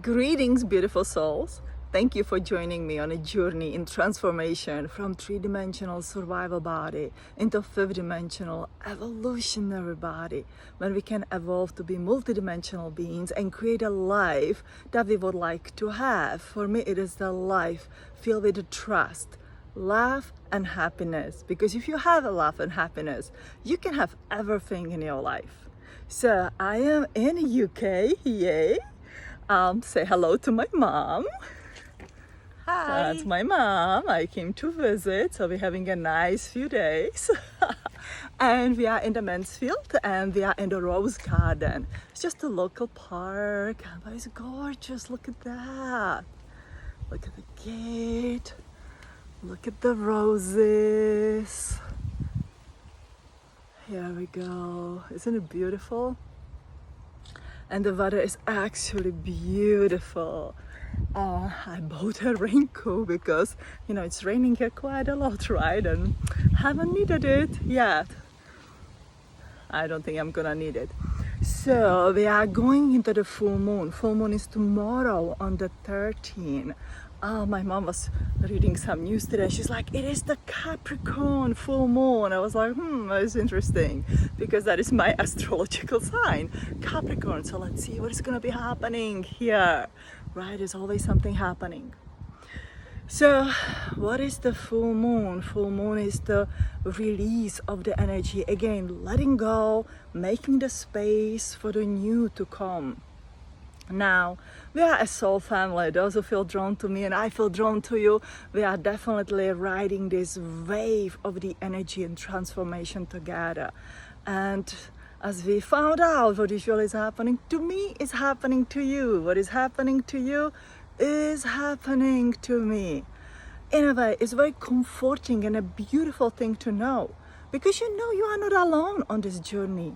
Greetings, beautiful souls. Thank you for joining me on a journey in transformation from three-dimensional survival body into fifth-dimensional evolutionary body, when we can evolve to be multidimensional beings and create a life that we would like to have. For me, it is the life filled with trust, love, and happiness. Because if you have a love and happiness, you can have everything in your life. So I am in UK, yay. Say hello to my mom. Hi. That's my mom. I came to visit, so we're having a nice few days. And we are in the Mansfield and we are in the Rose Garden. It's just a local park, but it's gorgeous. Look at that. Look at the gate. Look at the roses. Here we go. Isn't it beautiful? And the weather is actually beautiful. I bought a raincoat because, it's raining here quite a lot, right? And haven't needed it yet. I don't think I'm gonna need it. So we are going into the full moon. Full moon is tomorrow on the 13th. My mom was reading some news today. She's like, it is the Capricorn full moon. I was like, that's interesting, because that is my astrological sign, Capricorn. So let's see what is going to be happening here, right? There's always something happening. So what is the full moon? Full moon is the release of the energy. Again, letting go, making the space for the new to come. Now, we are a soul family. Those who feel drawn to me and I feel drawn to you, we are definitely riding this wave of the energy and transformation together. And as we found out, what usually is happening to me is happening to you. What is happening to you is happening to me. In a way, it's very comforting and a beautiful thing to know, because you know you are not alone on this journey.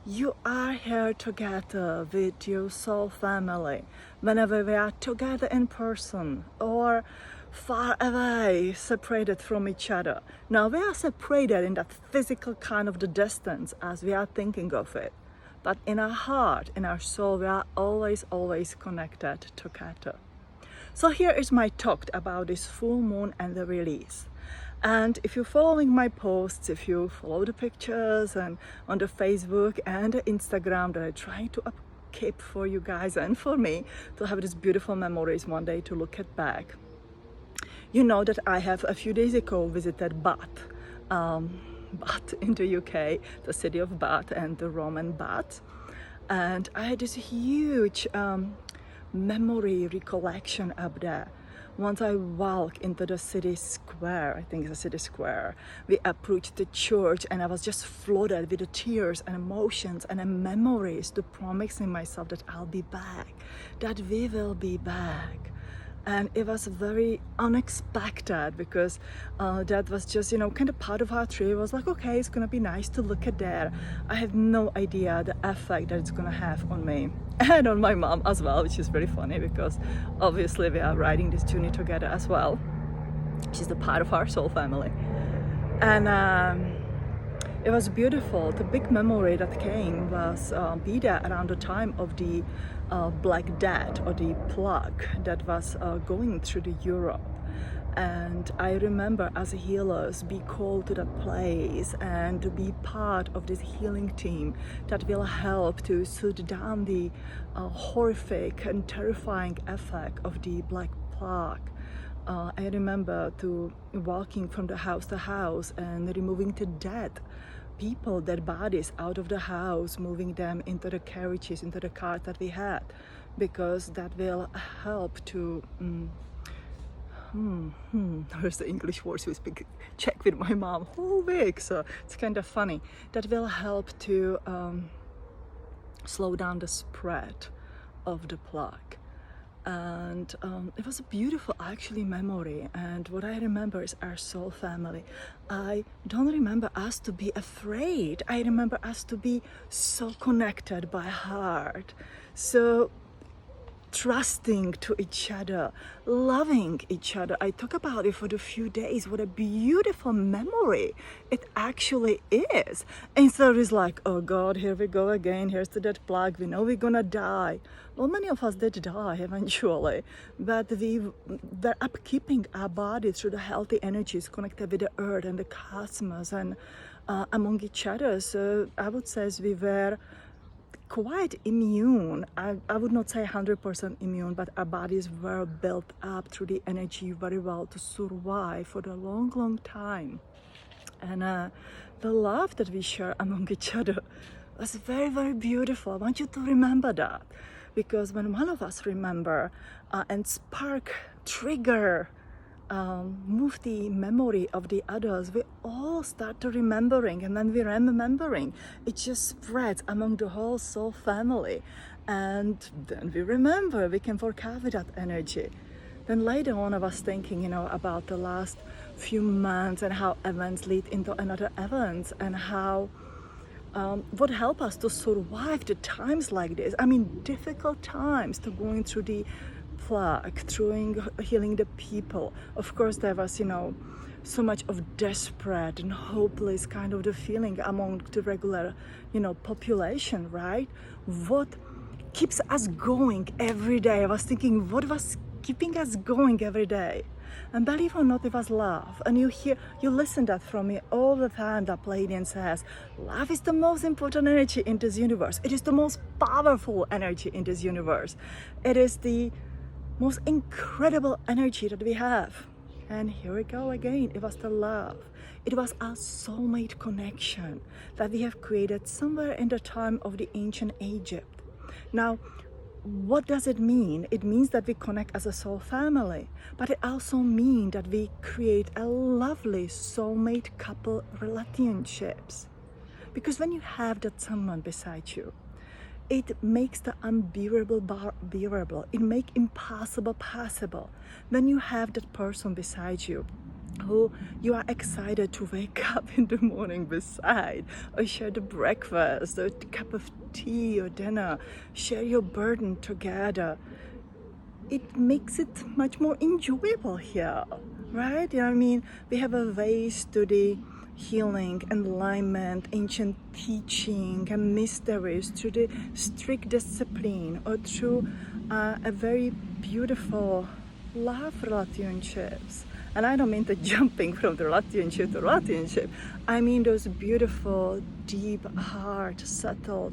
You are here together with your soul family, whenever we are together in person or far away, separated from each other. Now we are separated in that physical kind of the distance as we are thinking of it. But in our heart, in our soul, we are always connected together. So here is my talk about this full moon and the release. And if you're following my posts, if you follow the pictures and on the Facebook and the Instagram that I try to keep for you guys and for me to have these beautiful memories one day to look at back, you know that I have a few days ago visited Bath, Bath in the UK, the city of Bath and the Roman Bath. And I had this huge memory recollection up there. Once I walked into the city square, I think it's a city square, we approached the church and I was just flooded with the tears and emotions and memories to promising myself that I'll be back, that we will be back. And it was very unexpected, because that was just, kind of part of our trip. I was like, okay, it's gonna be nice to look at that. I have no idea the effect that it's gonna have on me and on my mom as well, which is very funny, because obviously we are riding this journey together as well. She's the part of our soul family. And it was beautiful. The big memory that came was be there around the time of the Black Death, or the plague that was going through the Europe. And I remember as healers be called to that place and to be part of this healing team that will help to soothe down the horrific and terrifying effect of the Black Plague. I remember to walking from the house to house and removing the dead people, dead bodies out of the house, moving them into the carriages, into the cars that we had, because that will help to there's the English words we speak Czech with my mom whole week, so it's kind of funny. That will help to slow down the spread of the plague. And it was a beautiful actually memory. And what I remember is our soul family. I don't remember us to be afraid. I remember us to be so connected by heart. So trusting to each other, loving each other. I talk about it for the few days. What a beautiful memory it actually is. Instead it's like, oh God, here we go again. Here's the dead plug. We know we're gonna die. Well, many of us did die eventually, but we were upkeeping our body through the healthy energies connected with the earth and the cosmos and among each other. So I would say we were quite immune. I would not say 100% immune, but our bodies were built up through the energy very well to survive for a long, long time. And the love that we share among each other was very, very beautiful. I want you to remember that, because when one of us remember and spark, trigger, move the memory of the others, we all start to remembering, and when we're remembering, it just spreads among the whole soul family, and then we remember, we can work out with that energy. Then later on I was thinking, about the last few months and how events lead into another events, and how what help us to survive the times like this. I mean, difficult times, to going through the plague, through healing the people. Of course, there was, so much of desperate and hopeless kind of the feeling among the regular, population, right? What keeps us going every day? I was thinking, what was keeping us going every day? And believe it or not, it was love. And you listen that from me all the time, that Pleiadian says, love is the most important energy in this universe. It is the most powerful energy in this universe. It is the most incredible energy that we have. And here we go again. It was the love. It was our soulmate connection that we have created somewhere in the time of the ancient Egypt. Now, what does it mean? It means that we connect as a soul family, but it also means that we create a lovely soulmate couple relationships. Because when you have that someone beside you, it makes the unbearable bearable. It makes impossible possible. When you have that person beside you, who you are excited to wake up in the morning beside, or share the breakfast, or a cup of tea or dinner, share your burden together, it makes it much more enjoyable here, right? You know what I mean? We have a ways to the healing, enlightenment, ancient teaching and mysteries, through the strict discipline, or through a very beautiful love relationships. And I don't mean the jumping from the relationship to relationship. I mean those beautiful, deep, heart, subtle,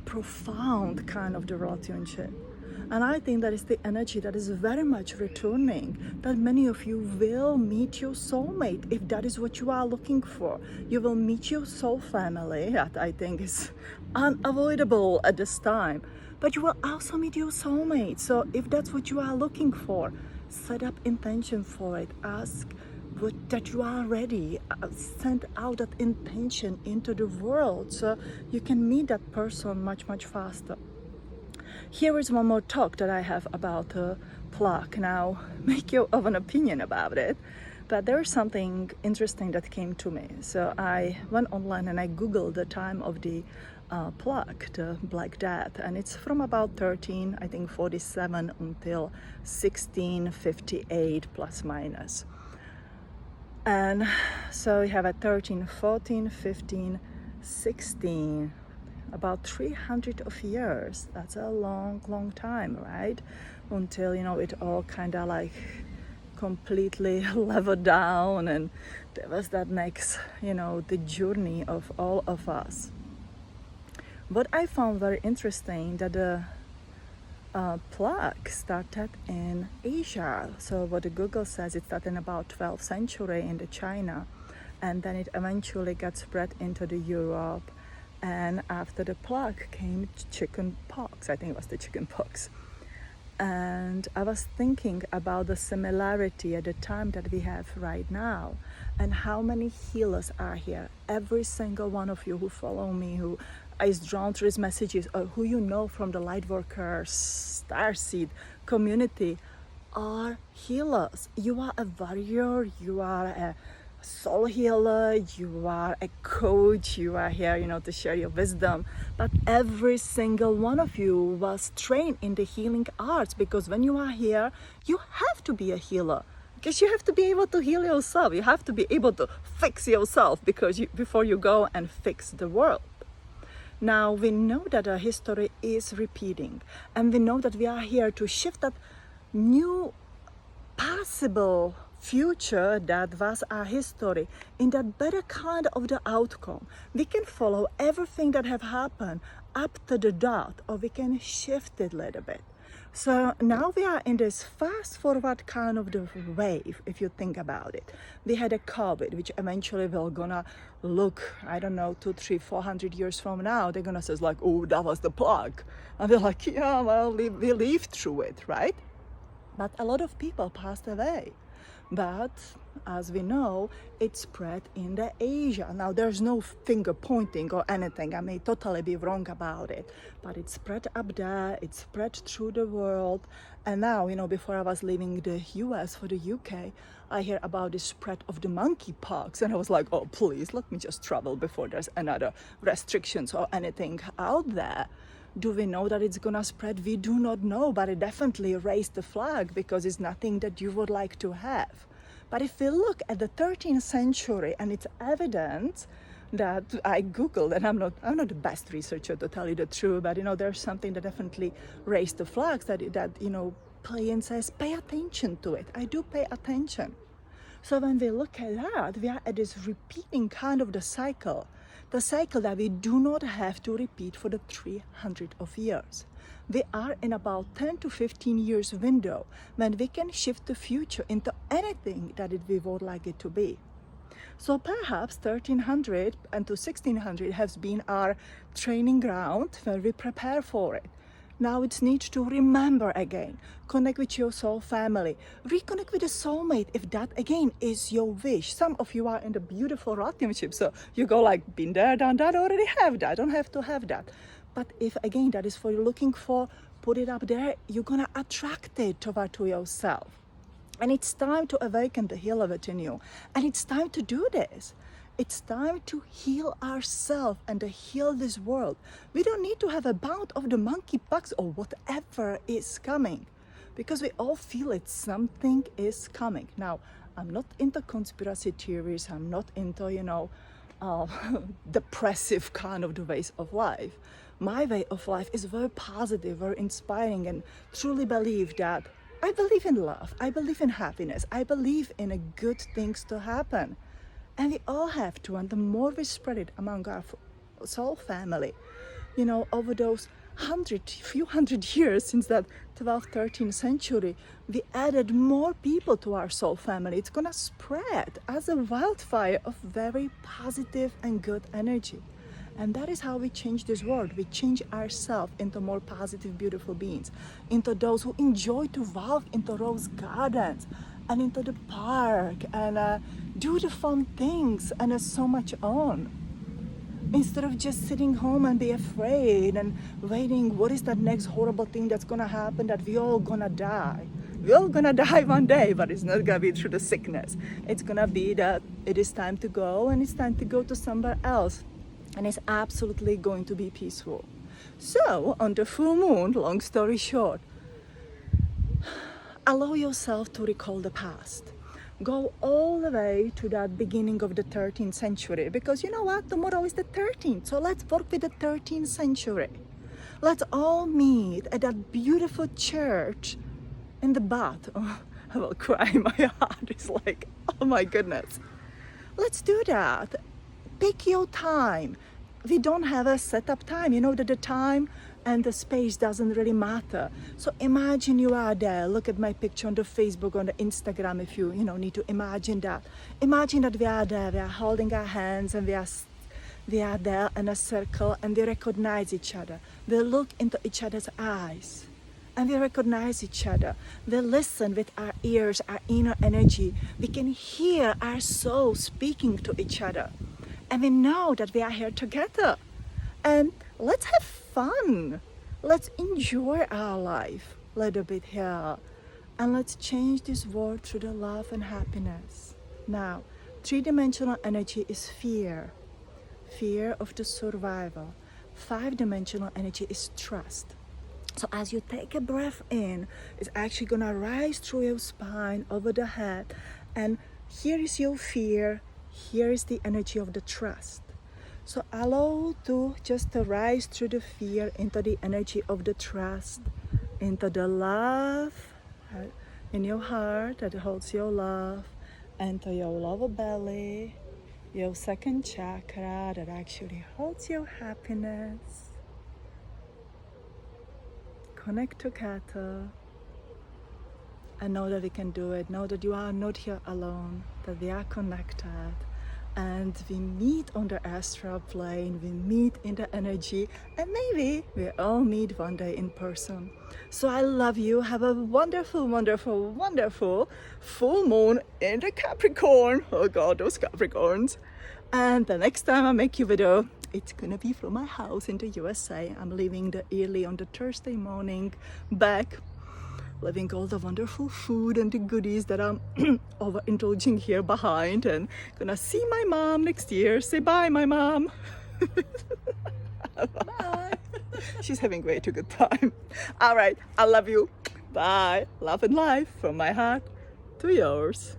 profound kind of the relationship. And I think that is the energy that is very much returning, that many of you will meet your soulmate if that is what you are looking for. You will meet your soul family, that I think is unavoidable at this time. But you will also meet your soulmate. So if that's what you are looking for, set up intention for it. Ask that you are ready. Send out that intention into the world so you can meet that person much, much faster. Here is one more talk that I have about plaque. Now, make your own opinion about it. But there's something interesting that came to me. So I went online and I Googled the time of the plague, the Black Death, and it's from about 47 until 1658 plus minus. And so we have a 13, 14, 15, 16, about 300 of years. That's a long, long time, right? Until, it all kind of like completely leveled down, and there was that next, the journey of all of us. What I found very interesting, that the plague started in Asia. So what the Google says, it started in about 12th century in the China, and then it eventually got spread into the Europe. And after the plague came chicken pox. I think it was the chicken pox. And I was thinking about the similarity at the time that we have right now, and how many healers are here. Every single one of you who follow me, who is drawn through these messages, or who you know from the Lightworkers, Starseed community, are healers. You are a warrior, you are a soul healer, you are a coach, you are here, to share your wisdom. But every single one of you was trained in the healing arts, because when you are here, you have to be a healer. Because you have to be able to heal yourself. You have to be able to fix yourself before you go and fix the world. Now we know that our history is repeating, and we know that we are here to shift that new possible future that was our history in that better kind of the outcome. We can follow everything that have happened up to the dot, or we can shift it a little bit. So now we are in this fast forward kind of the wave, if you think about it. We had a COVID, which eventually will gonna look, I don't know, 200, 300, 400 years from now, they're gonna say like, oh, that was the plague. And we're like, yeah, well, we lived through it, right? But a lot of people passed away. But as we know, it spread in the Asia. Now there's no finger pointing or anything. I may totally be wrong about it, but it spread up there, it spread through the world. And now, before I was leaving the US for the UK, I hear about the spread of the monkeypox. And I was like, oh, please, let me just travel before there's another restrictions or anything out there. Do we know that it's gonna spread? We do not know, but it definitely raised the flag, because it's nothing that you would like to have. But if we look at the 13th century, and it's evident that I Googled, and I'm not the best researcher to tell you the truth, but there's something that definitely raised the flags that Pleiadian says, pay attention to it. I do pay attention. So when we look at that, we are at this repeating kind of the cycle that we do not have to repeat for the 300 of years. We are in about 10 to 15 years window when we can shift the future into anything that we would like it to be. So perhaps 1300 and to 1600 has been our training ground where we prepare for it. Now it's need to remember again, connect with your soul family, reconnect with a soulmate if that again is your wish. Some of you are in the beautiful relationship, so you go like, been there, done that, already have that, don't have to have that. But if again that is for you looking for, put it up there, you're gonna attract it toward to yourself. And it's time to awaken the healer within you. And it's time to do this. It's time to heal ourselves and to heal this world. We don't need to have a bout of the monkeypox or whatever is coming, because we all feel it. Something is coming. Now, I'm not into conspiracy theories. I'm not into, depressive kind of the ways of life. My way of life is very positive, very inspiring, and truly believe that I believe in love. I believe in happiness. I believe in good things to happen. And we all have to, and the more we spread it among our soul family, over those few hundred years since that 12th, 13th century, we added more people to our soul family. It's gonna spread as a wildfire of very positive and good energy. And that is how we change this world. We change ourselves into more positive, beautiful beings, into those who enjoy to walk into rose gardens and into the park and do the fun things and so much on. Instead of just sitting home and be afraid and waiting, what is that next horrible thing that's gonna happen, that we all gonna die. We're all gonna die one day, but it's not gonna be through the sickness. It's gonna be that it is time to go, and it's time to go to somewhere else. And it's absolutely going to be peaceful. So, on the full moon, long story short, allow yourself to recall the past. Go all the way to that beginning of the 13th century, because you know what? Tomorrow is the 13th, so let's work with the 13th century. Let's all meet at that beautiful church in the bath. Oh, I will cry. My heart is like, oh my goodness. Let's do that. Pick your time. We don't have a set up time. You know that the time and the space doesn't really matter. So imagine you are there. Look at my picture on the Facebook, on the Instagram, if you need to imagine that. Imagine that we are there. We are holding our hands and we are there in a circle, and we recognize each other. We look into each other's eyes and we recognize each other. We listen with our ears, our inner energy. We can hear our soul speaking to each other. And we know that we are here together. And let's have fun. Let's enjoy our life a little bit here. And let's change this world through the love and happiness. Now, 3-dimensional energy is fear, fear of the survival. 5-dimensional energy is trust. So as you take a breath in, it's actually gonna rise through your spine, over the head, and here is your fear, here is the energy of the trust. So allow to just to rise through the fear into the energy of the trust, into the love in your heart that holds your love, into your lower belly, your second chakra that actually holds your happiness. Connect together and know that we can do it. Know that you are not here alone, that we are connected, and we meet on the astral plane, we meet in the energy, and maybe we all meet one day in person. So I love you. Have a wonderful, wonderful, wonderful full moon in the Capricorn. Oh God, those Capricorns. And the next time I make you video, it's gonna be from my house in the USA. I'm leaving early on the Thursday morning back, leaving all the wonderful food and the goodies that I'm overindulging here behind, and gonna see my mom next year. Say bye, my mom. Bye. She's having way too good time. All right, I love you. Bye. Love and life from my heart to yours.